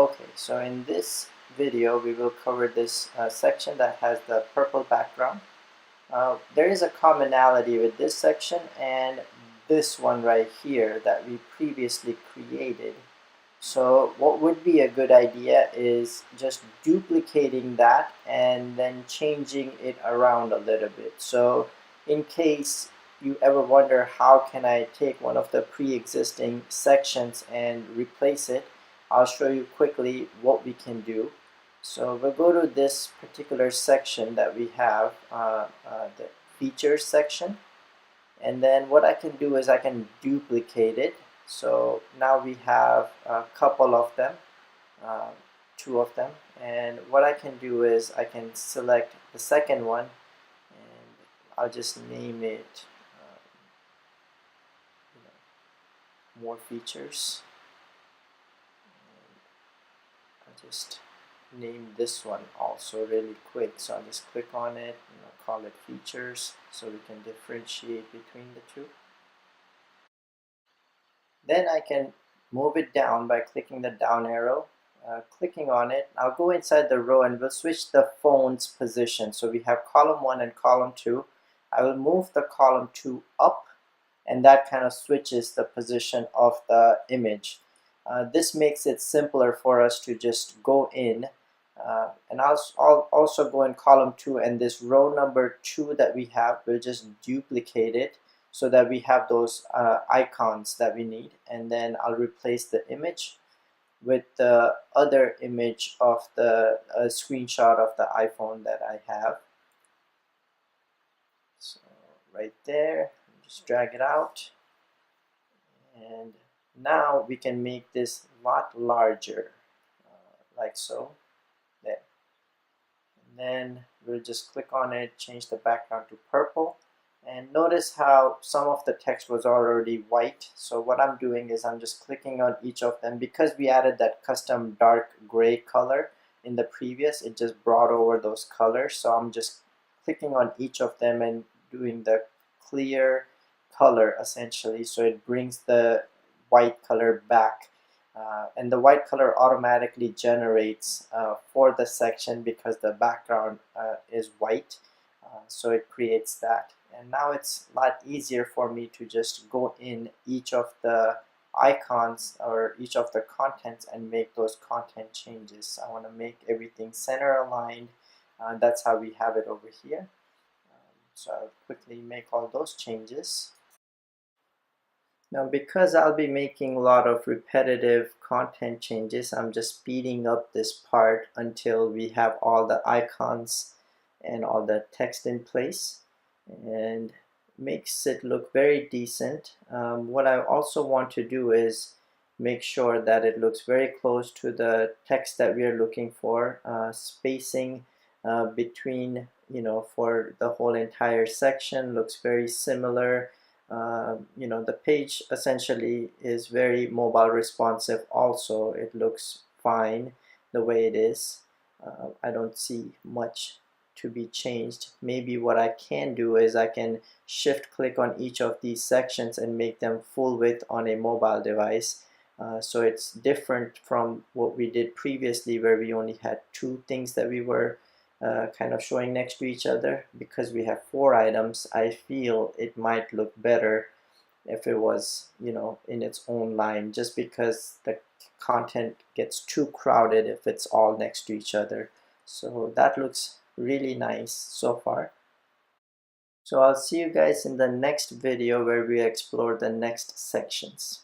Okay, so in this video we will cover this section that has the purple background. There is a commonality with this section and this one right here that we previously created. So what would be a good idea is just duplicating that and then changing it around a little bit. So in case you ever wonder how can I take one of the pre-existing sections and replace it, I'll show you quickly what we can do. So we'll go to this particular section that we have, the features section, and then what I can do is I can duplicate it. So now we have a couple of them, uh, two of them, and what I can do is I can select the second one and I'll just name it more features. I'll just name this one also really quick, so I'll just click on it, call it features so we can differentiate between the two. Then I can move it down by clicking the down arrow, clicking on it. I'll go inside the row and we'll switch the phone's position. So we have column 1 and column 2. I will move the column 2 up, and that kind of switches the position of the image. This makes it simpler for us to just go in, and I'll also go in column 2, and this row number 2 that we have, we'll just duplicate it so that we have those icons that we need, and then I'll replace the image with the other image of the screenshot of the iPhone that I have. So right there, just drag it out, and now we can make this a lot larger, like so. There. And then we'll just click on it, change the background to purple, and notice how some of the text was already white. So what I'm doing is I'm just clicking on each of them. Because we added that custom dark gray color in the previous, it just brought over those colors. So I'm just clicking on each of them and doing the clear color essentially, so it brings the white color back. And the white color automatically generates for the section because the background is white, so it creates that. And now it's a lot easier for me to just go in each of the icons or each of the contents and make those content changes. I want to make everything center aligned. That's how we have it over here. So I'll quickly make all those changes. Now, because I'll be making a lot of repetitive content changes, I'm just speeding up this part until we have all the icons and all the text in place, and makes it look very decent. What I also want to do is make sure that it looks very close to the text that we are looking for. Spacing between, for the whole entire section looks very similar. The page essentially is very mobile responsive also. It looks fine the way it is. I don't see much to be changed. Maybe what I can do is I can shift click on each of these sections and make them full width on a mobile device. So it's different from what we did previously, where we only had two things that we were kind of showing next to each other. Because we have 4 items, I feel it might look better if it was, in its own line, just because the content gets too crowded if it's all next to each other. So that looks really nice so far. So I'll see you guys in the next video where we explore the next sections.